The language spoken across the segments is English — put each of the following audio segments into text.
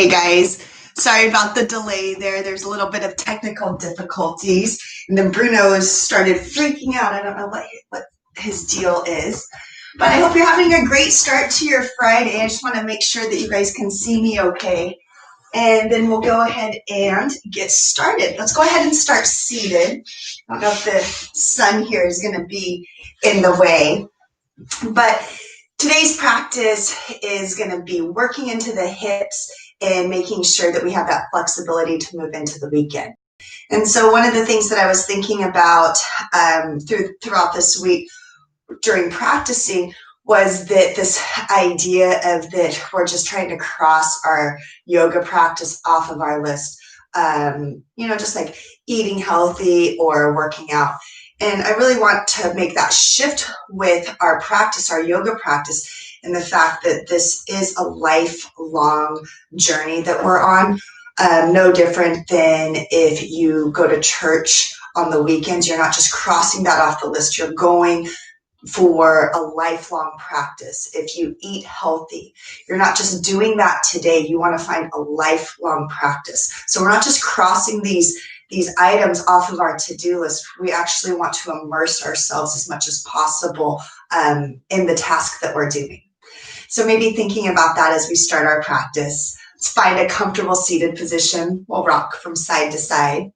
Hey guys, sorry about the delay there. There's a little bit of technical difficulties. And then Bruno has started freaking out. I don't know what his deal is. But I hope you're having a great start to your Friday. I just want to make sure that you guys can see me okay. And then we'll go ahead and get started. Let's go ahead and start seated. I don't know if the sun here is going to be in the way. But today's practice is going to be working into the hips and making sure that we have that flexibility to move into the weekend. And so one of the things that I was thinking about throughout this week during practicing was that this idea of that we're just trying to cross our yoga practice off of our list, just like eating healthy or working out. And I really want to make that shift with our practice, our yoga practice, and the fact that this is a lifelong journey that we're on. No different than if you go to church on the weekends. You're not just crossing that off the list. You're going for a lifelong practice. If you eat healthy, you're not just doing that today. You want to find a lifelong practice. So we're not just crossing these items off of our to-do list. We actually want to immerse ourselves as much as possible in the task that we're doing. So maybe thinking about that as we start our practice. Let's find a comfortable seated position. We'll rock from side to side.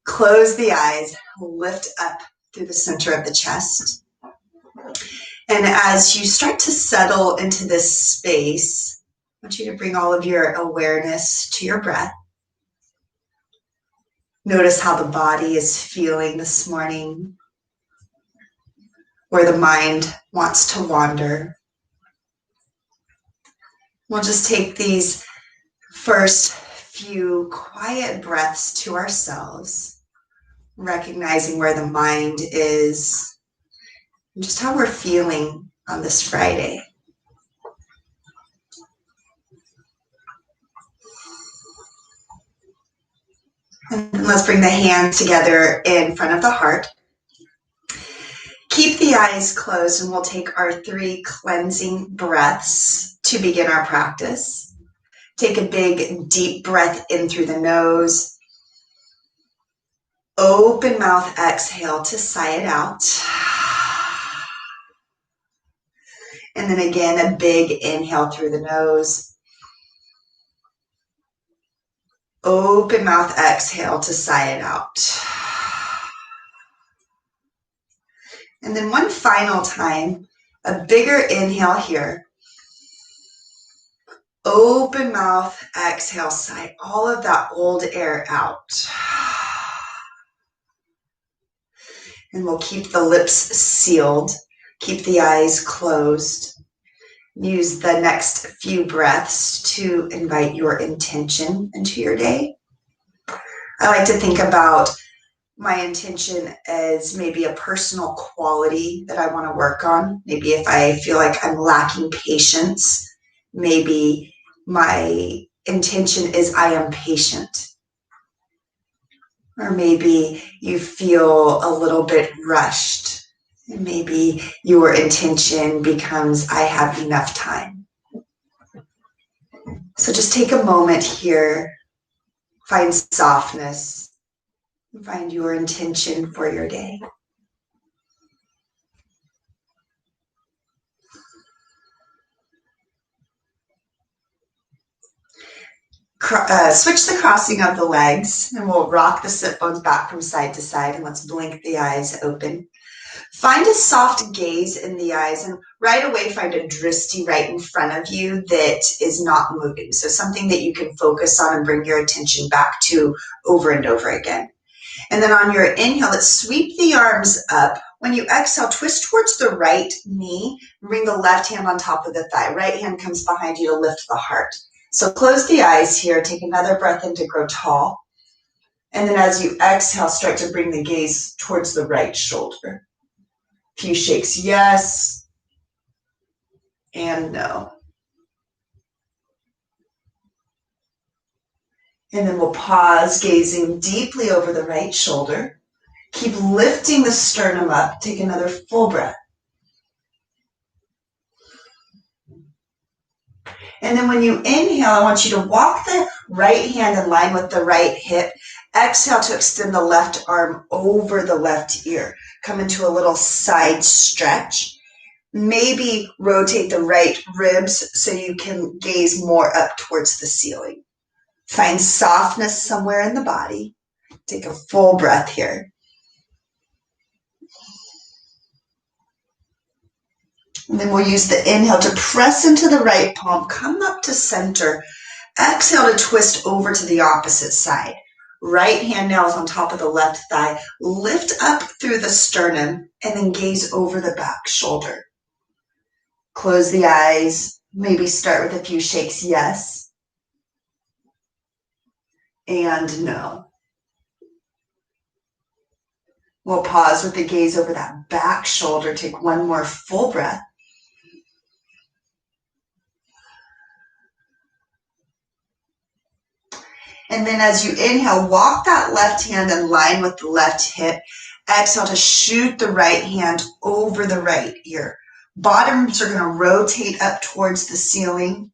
Close the eyes, lift up through the center of the chest. And as you start to settle into this space, I want you to bring all of your awareness to your breath. Notice how the body is feeling this morning, where the mind wants to wander. We'll just take these first few quiet breaths to ourselves, recognizing where the mind is and just how we're feeling on this Friday. And let's bring the hands together in front of the heart. Keep the eyes closed and we'll take our 3 cleansing breaths to begin our practice. Take a big, deep breath in through the nose. Open mouth, exhale to sigh it out. And then again, a big inhale through the nose. Open mouth, exhale to sigh it out. And then one final time, a bigger inhale here. Open mouth, exhale, sigh all of that old air out. And we'll keep the lips sealed, keep the eyes closed. Use the next few breaths to invite your intention into your day. I like to think about my intention as maybe a personal quality that I want to work on. Maybe if I feel like I'm lacking patience, maybe my intention is I am patient. Or maybe you feel a little bit rushed. And maybe your intention becomes I have enough time. So just take a moment here, find softness, find your intention for your day. Switch the crossing of the legs and we'll rock the sit bones back from side to side and let's blink the eyes open. Find a soft gaze in the eyes and right away find a drishti right in front of you that is not moving. So something that you can focus on and bring your attention back to over and over again. And then on your inhale, let's sweep the arms up. When you exhale, twist towards the right knee and bring the left hand on top of the thigh. Right hand comes behind you to lift the heart. So close the eyes here. Take another breath in to grow tall. And then as you exhale, start to bring the gaze towards the right shoulder. Few shakes, yes and no. And then we'll pause, gazing deeply over the right shoulder. Keep lifting the sternum up. Take another full breath. And then when you inhale, I want you to walk the right hand in line with the right hip. Exhale to extend the left arm over the left ear. Come into a little side stretch. Maybe rotate the right ribs so you can gaze more up towards the ceiling. Find softness somewhere in the body. Take a full breath here. And then we'll use the inhale to press into the right palm, come up to center. Exhale to twist over to the opposite side. Right hand now is on top of the left thigh. Lift up through the sternum and then gaze over the back shoulder. Close the eyes. Maybe start with a few shakes. Yes. And no. We'll pause with the gaze over that back shoulder. Take one more full breath. And then as you inhale, walk that left hand in line with the left hip. Exhale to shoot the right hand over the right ear. Bottoms are going to rotate up towards the ceiling.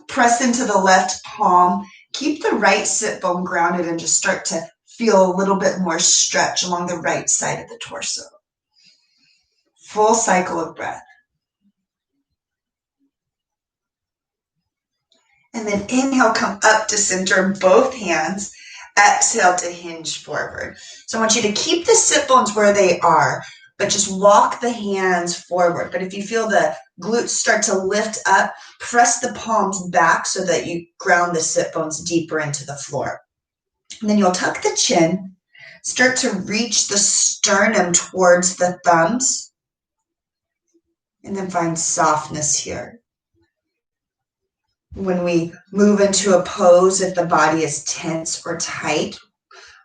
Press into the left palm. Keep the right sit bone grounded and just start to feel a little bit more stretch along the right side of the torso. Full cycle of breath. And then inhale, come up to center, both hands. Exhale to hinge forward. So I want you to keep the sit bones where they are, but just walk the hands forward. But if you feel the glutes start to lift up, press the palms back so that you ground the sit bones deeper into the floor. And then you'll tuck the chin, start to reach the sternum towards the thumbs, and then find softness here. When we move into a pose, if the body is tense or tight,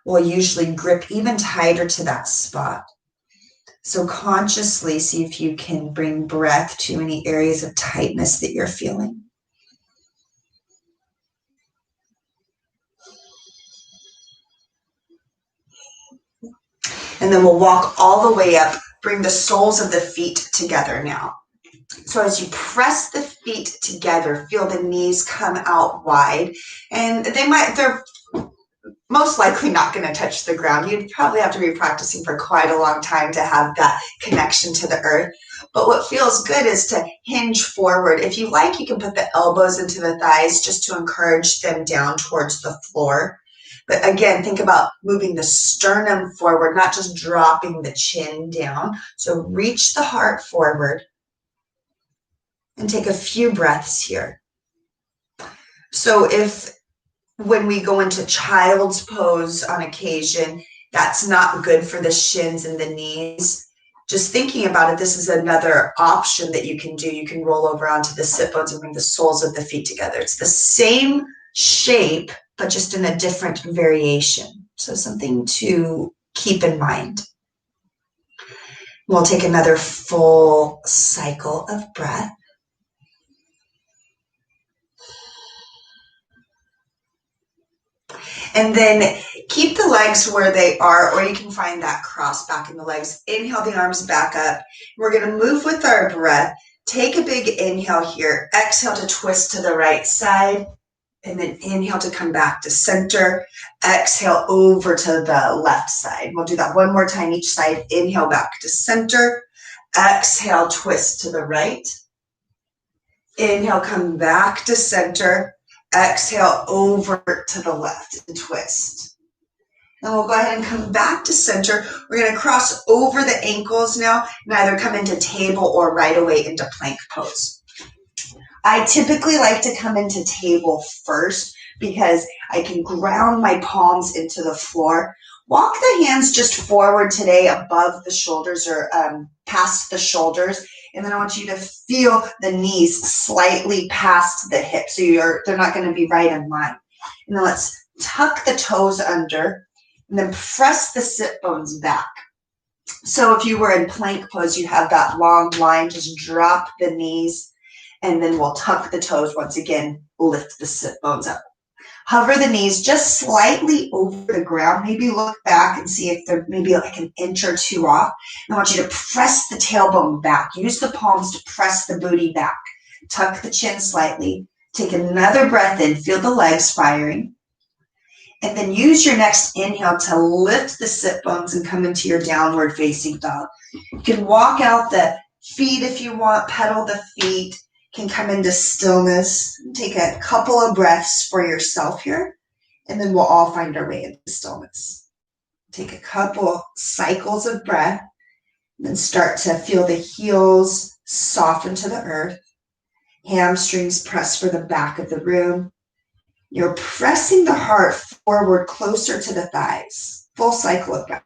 we'll usually grip even tighter to that spot. So consciously see if you can bring breath to any areas of tightness that you're feeling. And then we'll walk all the way up, bring the soles of the feet together now. So as you press the feet together, feel the knees come out wide, and they're most likely not going to touch the ground. You'd probably have to be practicing for quite a long time to have that connection to the earth. But what feels good is to hinge forward. If you like, you can put the elbows into the thighs just to encourage them down towards the floor. But again, think about moving the sternum forward, not just dropping the chin down. So reach the heart forward. And take a few breaths here. So when we go into child's pose on occasion, that's not good for the shins and the knees. Just thinking about it, this is another option that you can do. You can roll over onto the sit bones and bring the soles of the feet together. It's the same shape, but just in a different variation. So something to keep in mind. We'll take another full cycle of breath. And then keep the legs where they are, or you can find that cross back in the legs. Inhale the arms back up. We're going to move with our breath. Take a big inhale here. Exhale to twist to the right side. And then inhale to come back to center. Exhale over to the left side. We'll do that one more time each side. Inhale back to center. Exhale, twist to the right. Inhale, come back to center. Exhale over to the left and twist. And we'll go ahead and come back to center. We're going to cross over the ankles now and either come into table or right away into plank pose. I typically like to come into table first because I can ground my palms into the floor. Walk the hands just forward today above the shoulders or past the shoulders. And then I want you to feel the knees slightly past the hips. So they're not going to be right in line. And then let's tuck the toes under and then press the sit bones back. So if you were in plank pose, you have that long line, just drop the knees and then we'll tuck the toes once again, lift the sit bones up. Hover the knees just slightly over the ground. Maybe look back and see if they're maybe like an inch or two off. I want you to press the tailbone back. Use the palms to press the booty back. Tuck the chin slightly. Take another breath in, feel the legs firing. And then use your next inhale to lift the sit bones and come into your downward facing dog. You can walk out the feet if you want, pedal the feet, can come into stillness. Take a couple of breaths for yourself here, and then we'll all find our way into stillness. Take a couple cycles of breath, and then start to feel the heels soften to the earth. Hamstrings press for the back of the room. You're pressing the heart forward closer to the thighs. Full cycle of breath.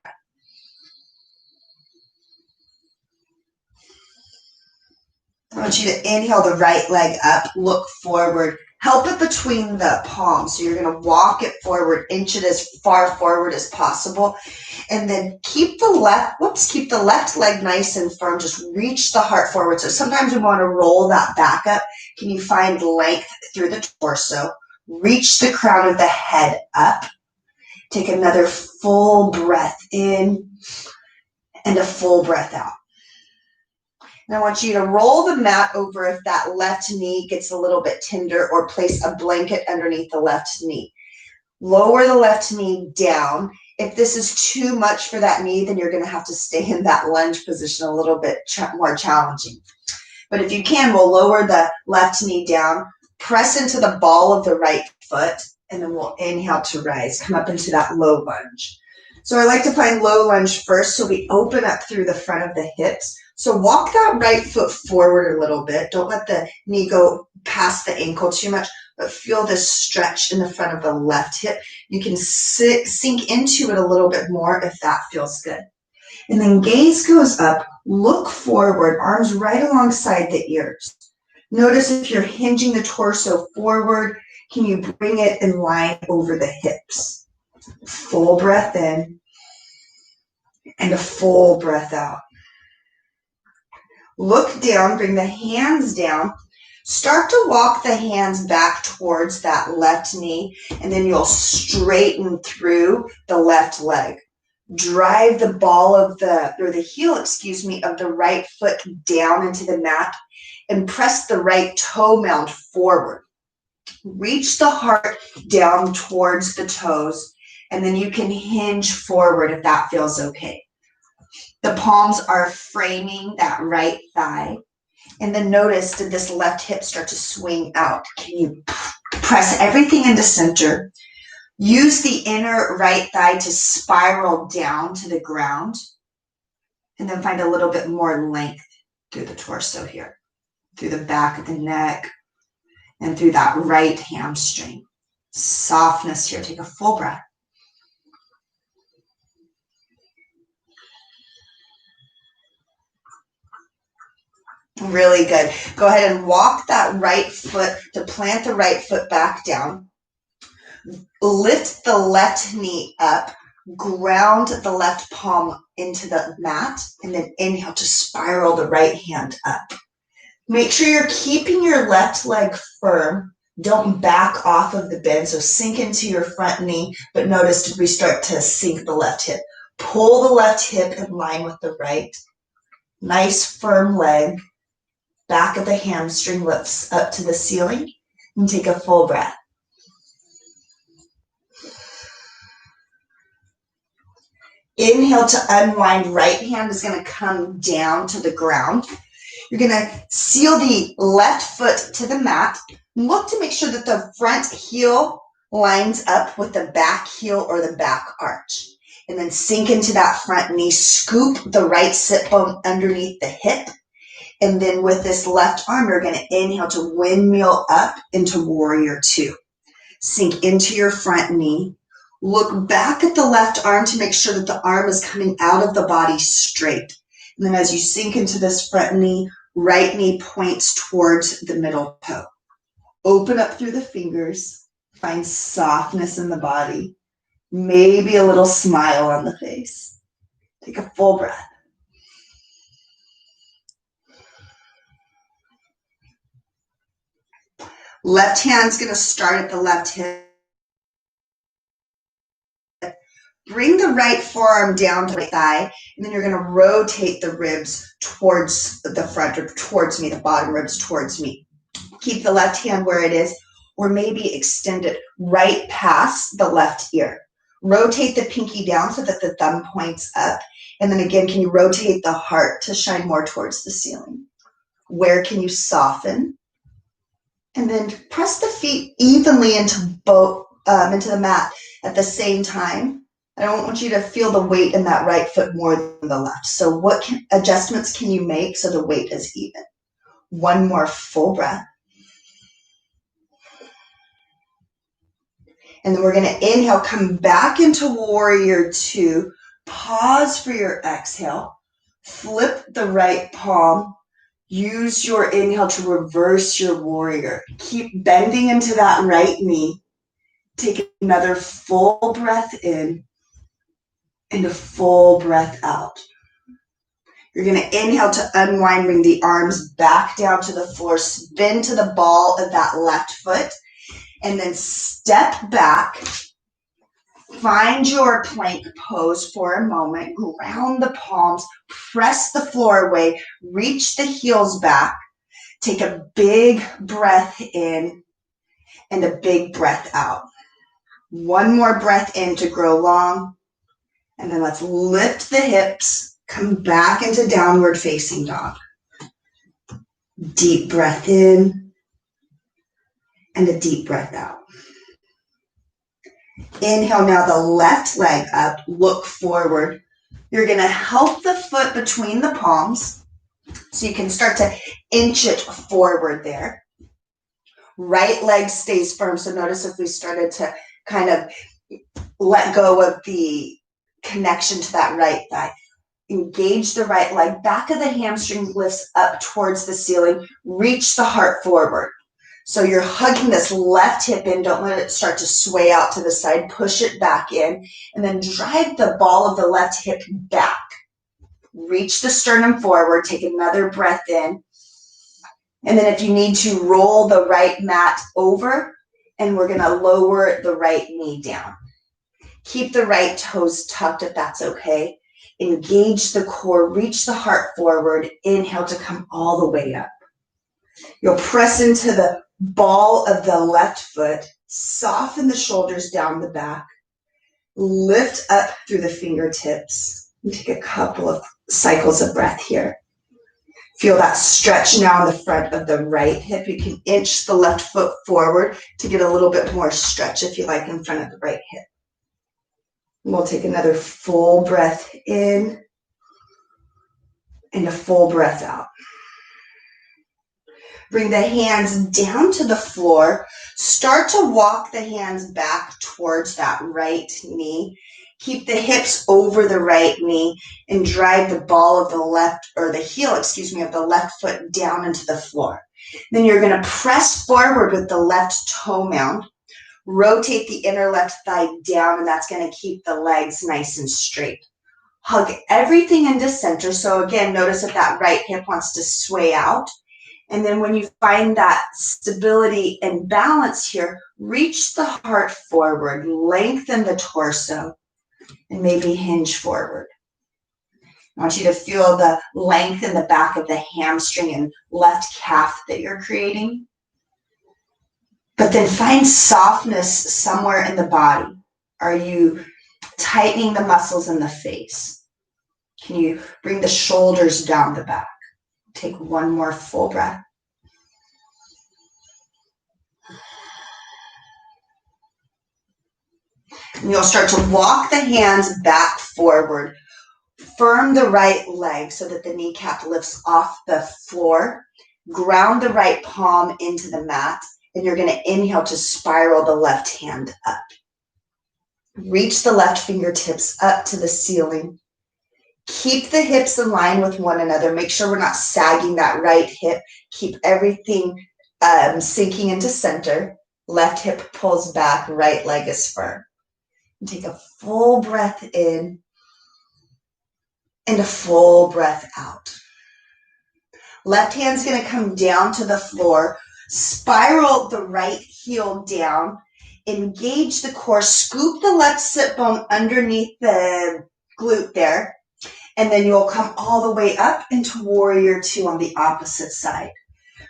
I want you to inhale the right leg up, look forward. Help it between the palms. So you're going to walk it forward, inch it as far forward as possible. And then keep the left leg nice and firm. Just reach the heart forward. So sometimes we want to roll that back up. Can you find length through the torso? Reach the crown of the head up. Take another full breath in and a full breath out. And I want you to roll the mat over if that left knee gets a little bit tender, or place a blanket underneath the left knee. Lower the left knee down. If this is too much for that knee, then you're going to have to stay in that lunge position a little bit more challenging. But if you can, we'll lower the left knee down, press into the ball of the right foot, and then we'll inhale to rise. Come up into that low lunge. So I like to find low lunge first, so we open up through the front of the hips. So walk that right foot forward a little bit. Don't let the knee go past the ankle too much, but feel this stretch in the front of the left hip. You can sink into it a little bit more if that feels good. And then gaze goes up, look forward, arms right alongside the ears. Notice if you're hinging the torso forward, can you bring it in line over the hips? Full breath in and a full breath out. Look down, bring the hands down. Start to walk the hands back towards that left knee, and then you'll straighten through the left leg. Drive the ball of the heel, of the right foot down into the mat and press the right toe mound forward. Reach the heart down towards the toes, and then you can hinge forward if that feels okay. The palms are framing that right thigh. And then notice, did this left hip start to swing out? Can you press everything into center? Use the inner right thigh to spiral down to the ground. And then find a little bit more length through the torso here, through the back of the neck, and through that right hamstring. Softness here. Take a full breath. Really good. Go ahead and walk that right foot to plant the right foot back down. Lift the left knee up. Ground the left palm into the mat. And then inhale to spiral the right hand up. Make sure you're keeping your left leg firm. Don't back off of the bend. So sink into your front knee. But notice we start to sink the left hip. Pull the left hip in line with the right. Nice firm leg. Back of the hamstring lifts up to the ceiling, and take a full breath. Inhale to unwind. Right hand is going to come down to the ground. You're going to seal the left foot to the mat. Look to make sure that the front heel lines up with the back heel or the back arch. And then sink into that front knee. Scoop the right sit bone underneath the hip. And then with this left arm, you're going to inhale to windmill up into warrior two. Sink into your front knee. Look back at the left arm to make sure that the arm is coming out of the body straight. And then as you sink into this front knee, right knee points towards the middle toe. Open up through the fingers. Find softness in the body. Maybe a little smile on the face. Take a full breath. Left hand's going to start at the left hip. Bring the right forearm down to the right thigh, and then you're going to rotate the ribs towards the front, or towards me, the bottom ribs towards me. Keep the left hand where it is, or maybe extend it right past the left ear. Rotate the pinky down so that the thumb points up. And then again, can you rotate the heart to shine more towards the ceiling? Where can you soften? And then press the feet evenly into the mat at the same time. I don't want you to feel the weight in that right foot more than the left. So what adjustments can you make so the weight is even? One more full breath. And then we're going to inhale, come back into warrior two. Pause for your exhale. Flip the right palm. Use your inhale to reverse your warrior. Keep bending into that right knee. Take another full breath in and a full breath out. You're going to inhale to unwind, bring the arms back down to the floor, spin to the ball of that left foot, and then step back. Find your plank pose for a moment. Ground the palms, press the floor away, reach the heels back. Take a big breath in and a big breath out. One more breath in to grow long. And then let's lift the hips, come back into downward facing dog. Deep breath in and a deep breath out. Inhale now the left leg up, look forward. You're going to help the foot between the palms so you can start to inch it forward there. Right leg stays firm. So notice if we started to kind of let go of the connection to that right thigh. Engage the right leg. Back of the hamstring lifts up towards the ceiling. Reach the heart forward. So you're hugging this left hip in. Don't let it start to sway out to the side. Push it back in. And then drive the ball of the left hip back. Reach the sternum forward. Take another breath in. And then if you need to, roll the right mat over. And we're going to lower the right knee down. Keep the right toes tucked if that's okay. Engage the core. Reach the heart forward. Inhale to come all the way up. You'll press into the ball of the left foot. Soften the shoulders down the back. Lift up through the fingertips. And take a couple of cycles of breath here. Feel that stretch now in the front of the right hip. You can inch the left foot forward to get a little bit more stretch if you like in front of the right hip. And we'll take another full breath in and a full breath out. Bring the hands down to the floor. Start to walk the hands back towards that right knee. Keep the hips over the right knee and drive the ball of the left, or the heel, of the left foot down into the floor. Then you're going to press forward with the left toe mound. Rotate the inner left thigh down, and that's going to keep the legs nice and straight. Hug everything into center. So again, notice if that right hip wants to sway out. And then when you find that stability and balance here, reach the heart forward, lengthen the torso, and maybe hinge forward. I want you to feel the length in the back of the hamstring and left calf that you're creating. But then find softness somewhere in the body. Are you tightening the muscles in the face? Can you bring the shoulders down the back? Take one more full breath. And you'll start to walk the hands back forward. Firm the right leg so that the kneecap lifts off the floor. Ground the right palm into the mat. And you're going to inhale to spiral the left hand up. Reach the left fingertips up to the ceiling. Keep the hips in line with one another. Make sure we're not sagging that right hip. Keep everything sinking into center. Left hip pulls back, right leg is firm. And take a full breath in and a full breath out. Left hand's going to come down to the floor. Spiral the right heel down. Engage the core. Scoop the left sit bone underneath the glute there. And then you'll come all the way up into warrior two on the opposite side.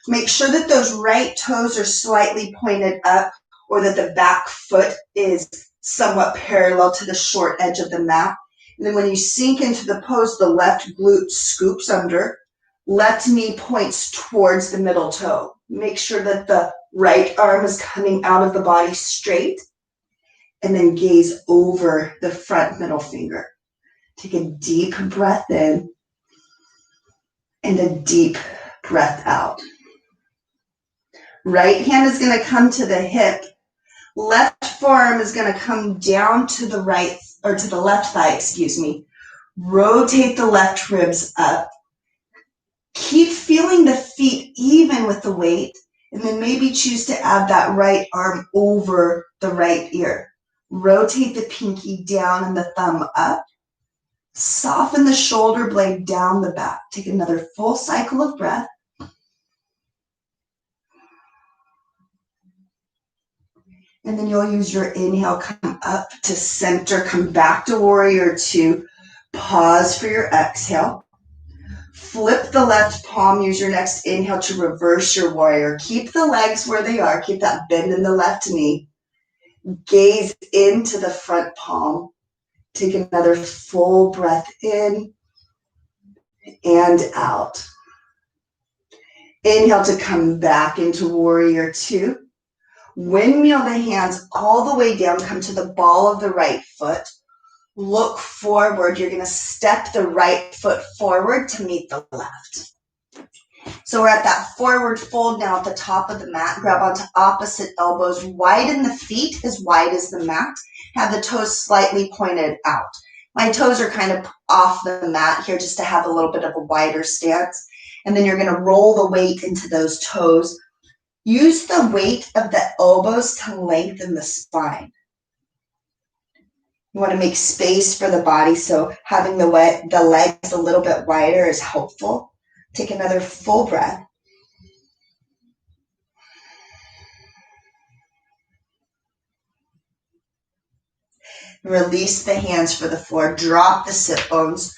Make sure that those right toes are slightly pointed up or that the back foot is somewhat parallel to the short edge of the mat. And then when you sink into the pose, the left glute scoops under, left knee points towards the middle toe. Make sure that the right arm is coming out of the body straight, and then gaze over the front middle finger. Take a deep breath in and a deep breath out. Right hand is going to come to the hip. Left forearm is going to come down to the right, or to the left thigh, excuse me. Rotate the left ribs up. Keep feeling the feet even with the weight, and then maybe choose to add that right arm over the right ear. Rotate the pinky down and the thumb up. Soften the shoulder blade down the back. Take another full cycle of breath. And then you'll use your inhale, come up to center, come back to warrior two. Pause for your exhale. Flip the left palm, use your next inhale to reverse your warrior. Keep the legs where they are, keep that bend in the left knee. Gaze into the front palm. Take another full breath in and out. Inhale to come back into warrior two. Windmill the hands all the way down, come to the ball of the right foot. Look forward. You're going to step the right foot forward to meet the left. So we're at that forward fold now at the top of the mat. Grab onto opposite elbows. Widen the feet as wide as the mat. Have the toes slightly pointed out. My toes are kind of off the mat here just to have a little bit of a wider stance. And then you're going to roll the weight into those toes. Use the weight of the elbows to lengthen the spine. You want to make space for the body, so having the legs a little bit wider is helpful. Take another full breath. Release the hands for the floor. Drop the sit bones.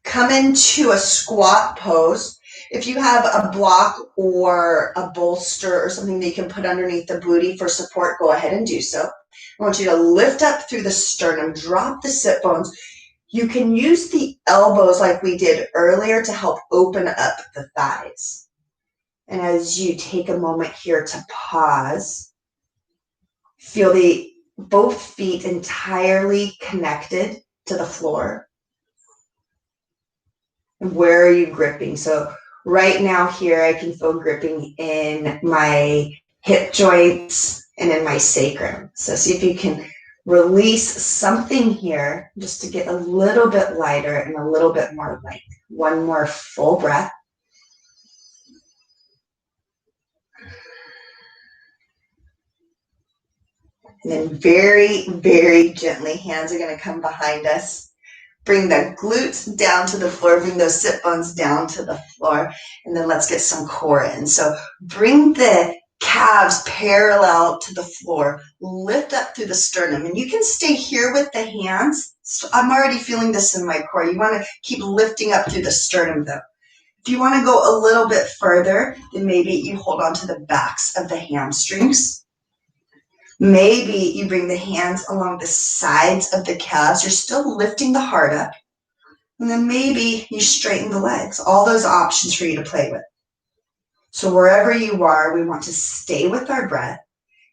Come into a squat pose. If you have a block or a bolster or something that you can put underneath the booty for support, go ahead and do so. I want you to lift up through the sternum, drop the sit bones. You can use the elbows like we did earlier to help open up the thighs. And as you take a moment here to pause, feel both feet entirely connected to the floor. And where are you gripping? So right now here, I can feel gripping in my hip joints and in my sacrum. So see if you can release something here just to get a little bit lighter and a little bit more length. One more full breath. And then very, very gently, hands are going to come behind us. Bring the glutes down to the floor, bring those sit bones down to the floor, and then let's get some core in. So bring the calves parallel to the floor, lift up through the sternum, and you can stay here with the hands. So I'm already feeling this in my core. You want to keep lifting up through the sternum though. If you want to go a little bit further, then maybe you hold on to the backs of the hamstrings. Maybe you bring the hands along the sides of the calves. You're still lifting the heart up. And then maybe you straighten the legs. All those options for you to play with. So wherever you are, we want to stay with our breath.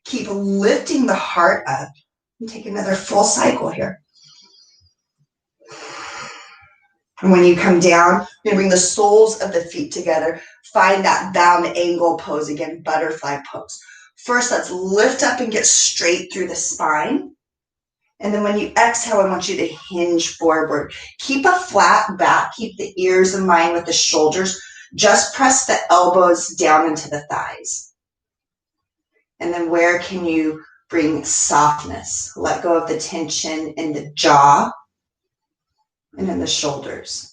Keep lifting the heart up. And take another full cycle here. And when you come down, you're going to bring the soles of the feet together. Find that bound angle pose again, butterfly pose. First, let's lift up and get straight through the spine. And then when you exhale, I want you to hinge forward. Keep a flat back. Keep the ears in line with the shoulders. Just press the elbows down into the thighs. And then where can you bring softness? Let go of the tension in the jaw and in the shoulders.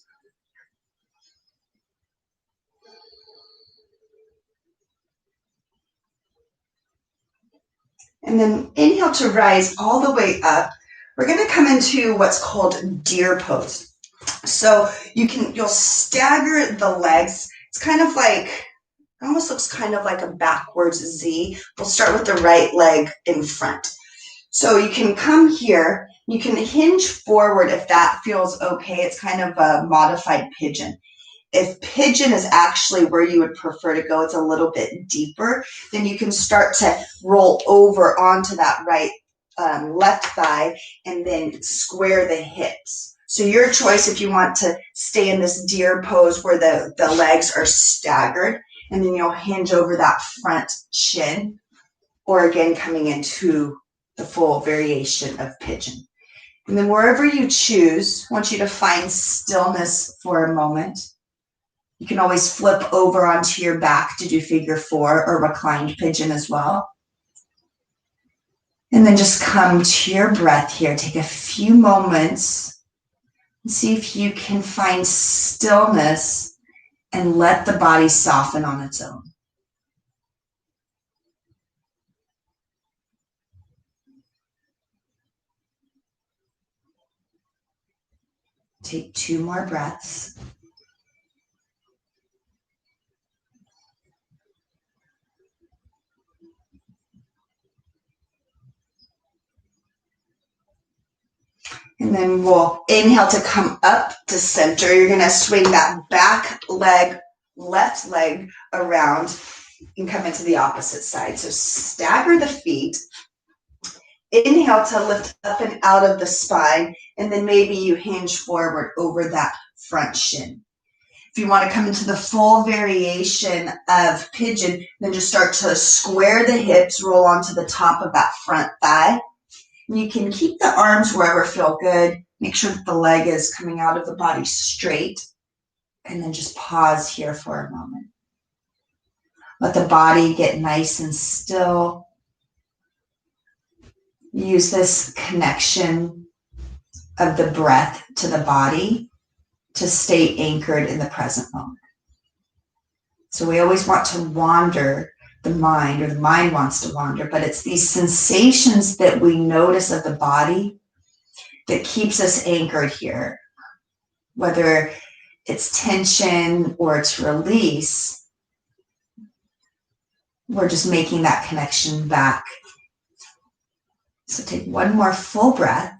And then inhale to rise all the way up. We're going to come into what's called deer pose. So you'll stagger the legs. It's kind of like It almost looks kind of like a backwards Z. We'll start with the right leg in front. So you can come here, you can hinge forward if that feels okay. It's kind of a modified pigeon. If pigeon is actually where you would prefer to go, it's a little bit deeper, then you can start to roll over onto that right left thigh and then square the hips. So your choice if you want to stay in this deer pose where the legs are staggered, and then you'll hinge over that front shin, or again coming into the full variation of pigeon. And then wherever you choose, I want you to find stillness for a moment. You can always flip over onto your back to do figure 4 or reclined pigeon as well. And then just come to your breath here. Take a few moments and see if you can find stillness and let the body soften on its own. Take 2 more breaths. And then we'll inhale to come up to center. You're going to swing that back leg, left leg around and come into the opposite side. So stagger the feet. Inhale to lift up and out of the spine, and then maybe you hinge forward over that front shin. If you want to come into the full variation of pigeon, then just start to square the hips, roll onto the top of that front thigh. You can keep the arms wherever feel good. Make sure that the leg is coming out of the body straight. And then just pause here for a moment. Let the body get nice and still. Use this connection of the breath to the body to stay anchored in the present moment. So we always want to wander the mind, or the mind wants to wander, but it's these sensations that we notice of the body that keeps us anchored here. Whether it's tension or it's release, we're just making that connection back. So take one more full breath.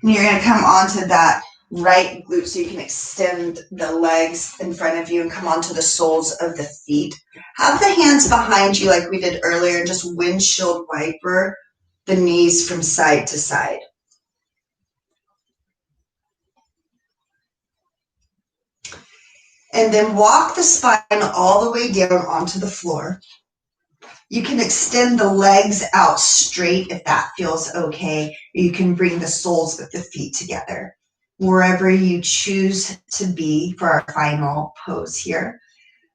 And you're going to come onto that right glute so you can extend the legs in front of you and come onto the soles of the feet. Have the hands behind you like we did earlier and just windshield wiper the knees from side to side. And then walk the spine all the way down onto the floor. You can extend the legs out straight if that feels okay. You can bring the soles of the feet together. Wherever you choose to be for our final pose here.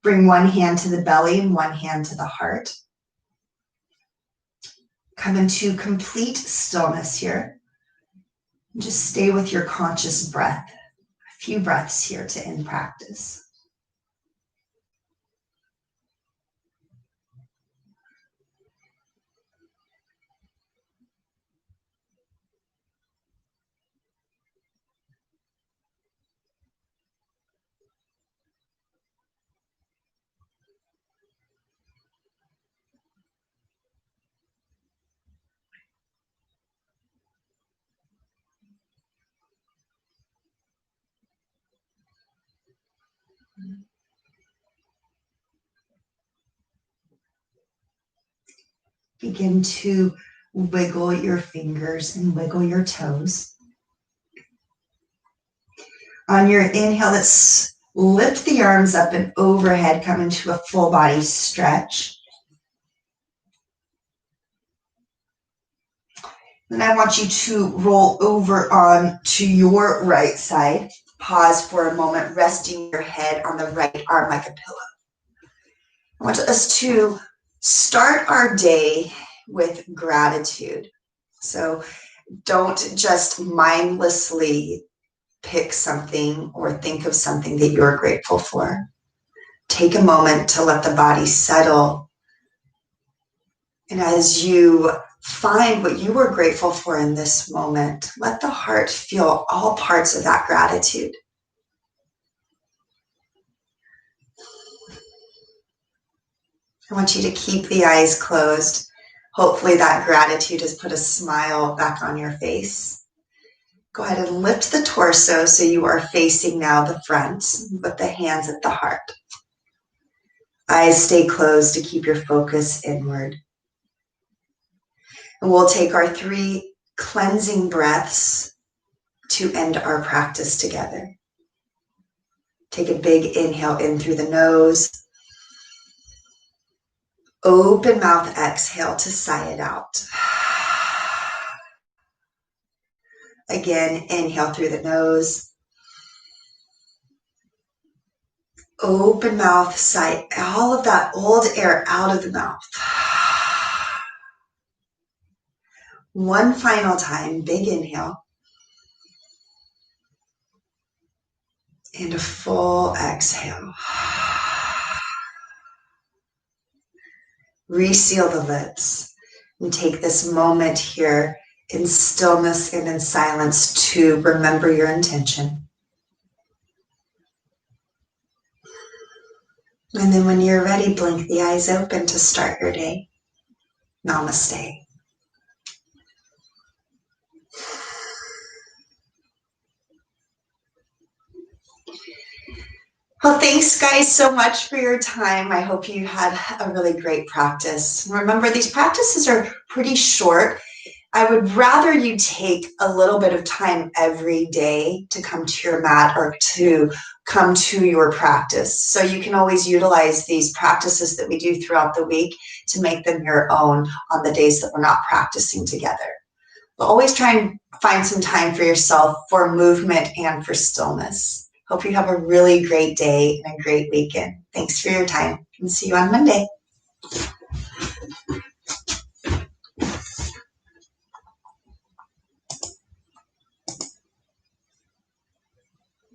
Bring one hand to the belly and one hand to the heart. Come into complete stillness here. Just stay with your conscious breath. A few breaths here to end practice. Begin to wiggle your fingers and wiggle your toes. On your inhale, let's lift the arms up and overhead, come into a full body stretch. Then I want you to roll over on to your right side. Pause for a moment, resting your head on the right arm like a pillow. I want us to start our day with gratitude. So don't just mindlessly pick something or think of something that you're grateful for. Take a moment to let the body settle. And as you Find what you were grateful for in this moment. Let the heart feel all parts of that gratitude. I want you to keep the eyes closed. Hopefully that gratitude has put a smile back on your face. Go ahead and lift the torso so you are facing now the front with the hands at the heart. Eyes stay closed to keep your focus inward. And we'll take our 3 cleansing breaths to end our practice together. Take a big inhale in through the nose. Open mouth exhale to sigh it out. Again, inhale through the nose. Open mouth, sigh all of that old air out of the mouth. One final time, big inhale. And a full exhale. Reseal the lips and take this moment here in stillness and in silence to remember your intention. And then when you're ready, blink the eyes open to start your day. Namaste. Well, thanks guys so much for your time. I hope you had a really great practice. Remember, these practices are pretty short. I would rather you take a little bit of time every day to come to your mat or to come to your practice. So you can always utilize these practices that we do throughout the week to make them your own on the days that we're not practicing together. But always try and find some time for yourself for movement and for stillness. Hope you have a really great day and a great weekend. Thanks for your time and see you on Monday.